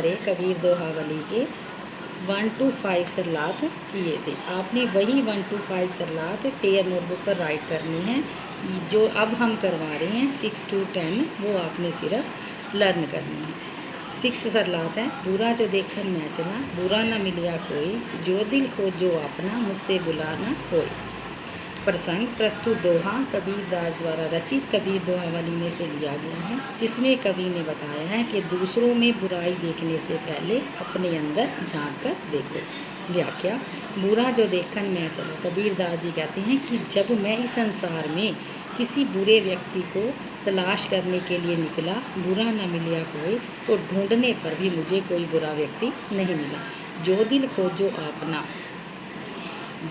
Number 1 Kabir Dohavali के 1 to 5 सरलात किए थे। आपने वही 1 to 5 सरलात फेयर नोटबुक पर राइट करनी है। जो अब हम करवा रहे हैं 6 to 10 वो आपने सिर्फ लर्न करनी है। 6 सरलात है। बुरा जो देखन मैं चला, बुरा न मिलिया कोई, जो दिल खोजो अपना, मुझसे बुला न कोई। प्रसंग प्रस्तुत दोहा कबीरदास द्वारा रचित कबीर दोहावली में से लिया गया है, जिसमें कवि ने बताया है कि दूसरों में बुराई देखने से पहले अपने अंदर झांक कर देखो। व्याख्या। बुरा जो देखन मैं चला, कबीरदास जी कहते हैं कि जब मैं इस संसार में किसी बुरे व्यक्ति को तलाश करने के लिए निकला, बुरा न मिलिया कोई, तो ढूंढने पर भी मुझे कोई बुरा व्यक्ति नहीं मिला। जो दिल खोजो अपना,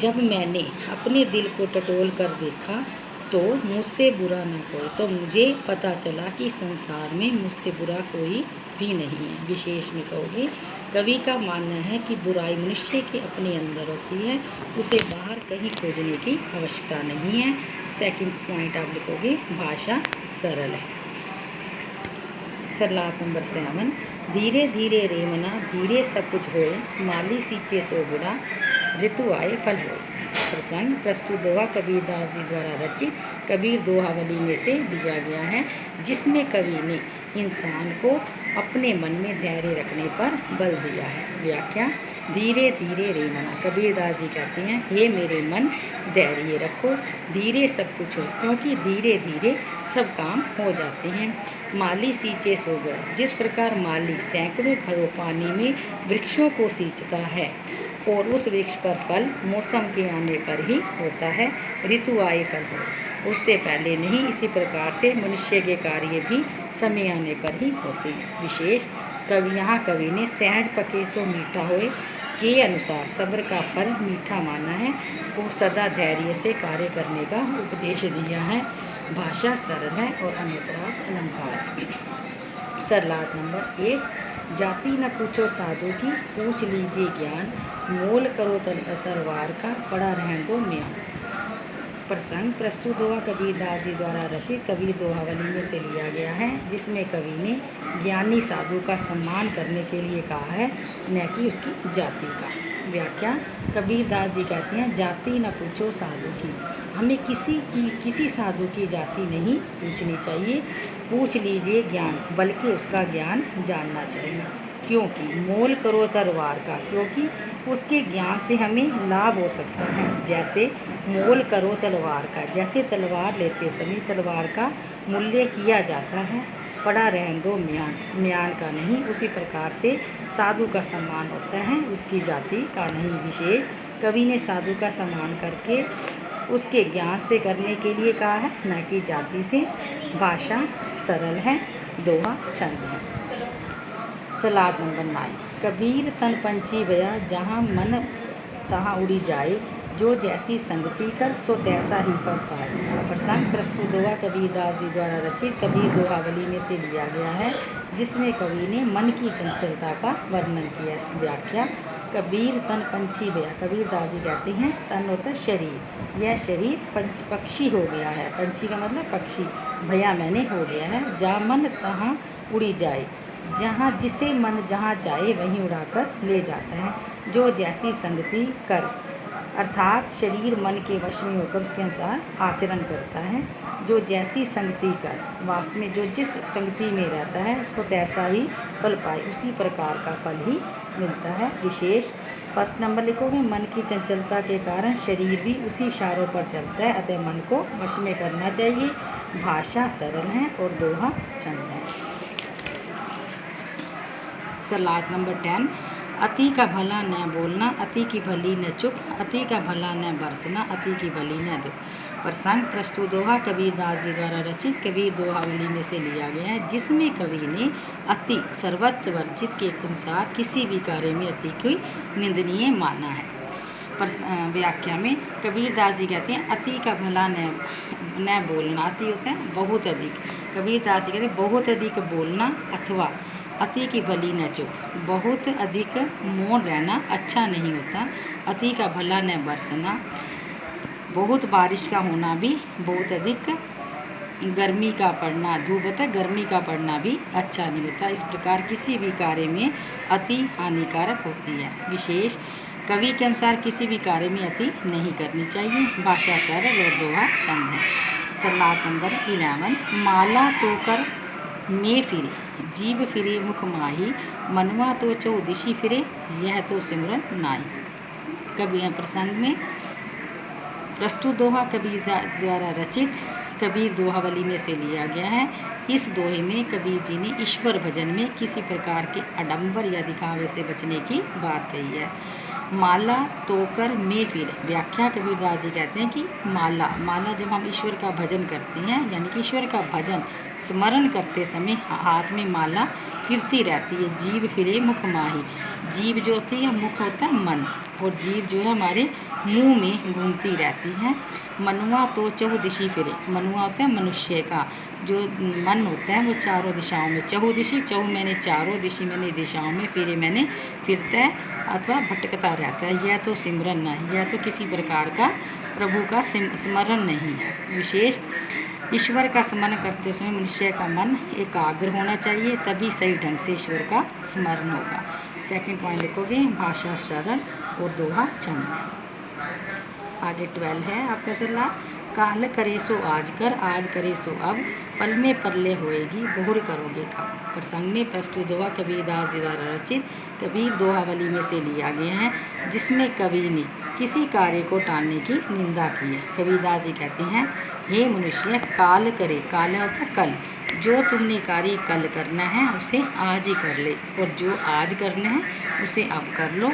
जब मैंने अपने दिल को टटोल कर देखा तो मुझसे बुरा ना कोई, तो मुझे पता चला कि संसार में मुझसे बुरा कोई भी नहीं है। विशेष में कहोगे, कवि का मानना है कि बुराई मनुष्य के अपने अंदर होती है, उसे बाहर कहीं खोजने की आवश्यकता नहीं है। सेकंड पॉइंट आप लिखोगे, भाषा सरल है। सरलात नंबर 7 धीरे धीरे रेमना, धीरे सब कुछ होए, माली सींचे सो बुरा, ऋतु आए फल हो। प्रसंग प्रस्तुत दोहा कबीरदास जी द्वारा रचित कबीर दोहावली में से लिया गया है, जिसमें कवि ने इंसान को अपने मन में धैर्य रखने पर बल दिया है। व्याख्या। धीरे धीरे रे मना, कबीरदास जी कहते हैं, हे मेरे मन धैर्य रखो, धीरे सब कुछ हो, क्योंकि धीरे धीरे सब काम हो जाते हैं। माली सींचे सो बुरा, जिस प्रकार माली सैकड़ों घड़ों पानी में वृक्षों को सींचता है और उस वृक्ष पर फल मौसम के आने पर ही होता है, ऋतु आए फल हो, उससे पहले नहीं, इसी प्रकार से मनुष्य के कार्य भी समय आने पर ही होते हैं। विशेष यहाँ कवि ने सहज पके सो मीठा होए के अनुसार सब्र का फल मीठा माना है और सदा धैर्य से कार्य करने का उपदेश दिया है। भाषा सरल है और अनुप्रास अलंकार। सरलात नंबर 1 जाति न पूछो साधु की, पूछ लीजिए ज्ञान, मोल करो तलवार का, पड़ा रहने दो म्यान। प्रसंग प्रस्तुत दोहा कबीरदास जी द्वारा रचित कबीर दोहावली में से लिया गया है, जिसमें कवि ने ज्ञानी साधु का सम्मान करने के लिए कहा है, न कि उसकी जाति का। व्याख्या। कबीरदास जी कहते हैं, जाति न पूछो साधु की, हमें किसी साधु की जाति नहीं पूछनी चाहिए। पूछ लीजिए ज्ञान, बल्कि उसका ज्ञान जानना चाहिए। क्योंकि मोल करो तलवार का, क्योंकि उसके ज्ञान से हमें लाभ हो सकता है। जैसे मोल करो तलवार का, जैसे तलवार लेते समय तलवार का मूल्य किया जाता है, पड़ा रहने दो म्यान, म्यान का नहीं, उसी प्रकार से साधु का सम्मान होता है, उसकी जाति का नहीं। विशेष कवि ने साधु का सम्मान करके उसके ज्ञान से करने के लिए कहा है, न कि जाति से। भाषा सरल है, दोहा छंद है। सलाद नंबर 9 कबीर तन पंछी भया, जहाँ मन तहाँ उड़ी जाए, जो जैसी संगति कर सो तैसा ही फल पाए। प्रसंग प्रस्तुत दोहा कबीरदास जी द्वारा रचित कबीर दोहावली में से लिया गया है, जिसमें कवि ने मन की चंचलता का वर्णन किया है। व्याख्या। कबीर तन पंछी भया, कबीरदास जी कहते हैं, तन होता है शरीर, यह शरीर पक्षी हो गया है, पंछी का मतलब पक्षी, भया मैंने हो गया है, जहाँ मन तहाँ उड़ी जाए, जहाँ जिसे मन जहाँ चाहे वहीं उड़ाकर ले जाता है। जो जैसी संगति कर, अर्थात शरीर मन के वश में होकर उसके अनुसार आचरण करता है। जो जैसी संगति कर, वास्तव में जो जिस संगति में रहता है सो तैसा ही फल पाए, उसी प्रकार का फल ही मिलता है। विशेष फर्स्ट नंबर लिखोगे, मन की चंचलता के कारण शरीर भी उसी इशारों पर चलता है, अतः मन को वश में करना चाहिए। भाषा सरल है और दोहा छंद है। सलाद नंबर 10 अति का भला न बोलना, अति की भली न चुप, अति का भला न बरसना, अति की भली न दुख। प्रसंग प्रस्तुत दोहा कबीरदास जी द्वारा रचित कबीर दोहावली में से लिया गया है, जिसमें कवि ने अति सर्वत्र वर्जित के अनुसार किसी भी कार्य में अति को निंदनीय माना है। व्याख्या में कबीरदास जी कहते हैं, अति का भला न बोलना, अति होता है बहुत अधिक, कबीरदास जी कहते हैं बहुत अधिक बोलना, अथवा अति की भली न चुप, बहुत अधिक मौन रहना अच्छा नहीं होता। अति का भला न बरसना, बहुत बारिश का होना भी बहुत अधिक गर्मी का पड़ना, धूप होता है, गर्मी का पड़ना भी अच्छा नहीं होता। इस प्रकार किसी भी कार्य में अति हानिकारक होती है। विशेष कवि के अनुसार किसी भी कार्य में अति नहीं करनी चाहिए। भाषा सरल और दोहा चंद है। सलाह नंबर 11, माला तो कर में फिरे, जीव फिरे मुख माही, मनवा तो चौदिशी फिरे, यह तो सिमरन नाई। कवि प्रसंग में प्रस्तुत दोहा कबीर द्वारा रचित कबीर दोहावली में से लिया गया है। इस दोहे में कबीर जी ने ईश्वर भजन में किसी प्रकार के आडंबर या दिखावे से बचने की बात कही है। माला तोकर में फिर, व्याख्या कबीरदास जी कहते हैं कि माला जब हम ईश्वर का भजन करते हैं, यानी कि ईश्वर का भजन स्मरण करते समय हाथ में माला फिरती रहती है। जीव फिरे मुख माही, जीव जो होती है, मुख होता है मन, और जीव जो है हमारे मुंह में घूमती रहती है। मनुआ तो चहुदिशी फिरे, मनुआ होता है मनुष्य का जो मन होता है वो चारों दिशाओं में, चहुदिशी, चहु मैंने चारों, दिशी मैंने दिशाओं में, फिरे मैंने फिरता है अथवा भटकता रहता है। यह तो सिमरन नहीं, यह तो किसी प्रकार का प्रभु का स्मरण नहीं है। विशेष ईश्वर का स्मरण करते समय मनुष्य का मन एकाग्र होना चाहिए, तभी सही ढंग से ईश्वर का स्मरण होगा। सेकंड पॉइंट लिखोगे, भाषा सरल और दोहा चंद। आगे 12 है आपका सलाह, काल करे सो आज कर, आज करे सो अब, पल में परले होएगी, बहुर करोगे कब। प्रसंग में प्रस्तुत दोहा कबीरदास जी द्वारा रचित कबीर दोहावली में से लिया गया है, जिसमें कवि ने किसी कार्य को टालने की निंदा की है। कबीरदास जी कहते हैं, हे मनुष्य, काल करे, काल होता है कल, जो तुमने कार्य कल करना है उसे आज ही कर ले, और जो आज करना है उसे अब कर लो।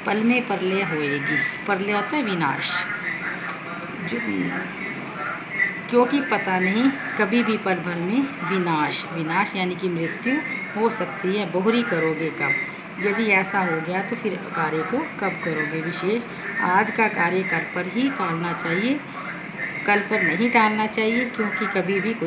पल में प्रलय होएगी, प्रलय होता है विनाश, जो क्योंकि पता नहीं कभी भी पल भर में विनाश यानी कि मृत्यु हो सकती है। बहुरी करोगे कब, यदि ऐसा हो गया तो फिर कार्य को कब करोगे। विशेष आज का कार्य कर पर ही टालना चाहिए, कल पर नहीं टालना चाहिए, क्योंकि कभी भी कुछ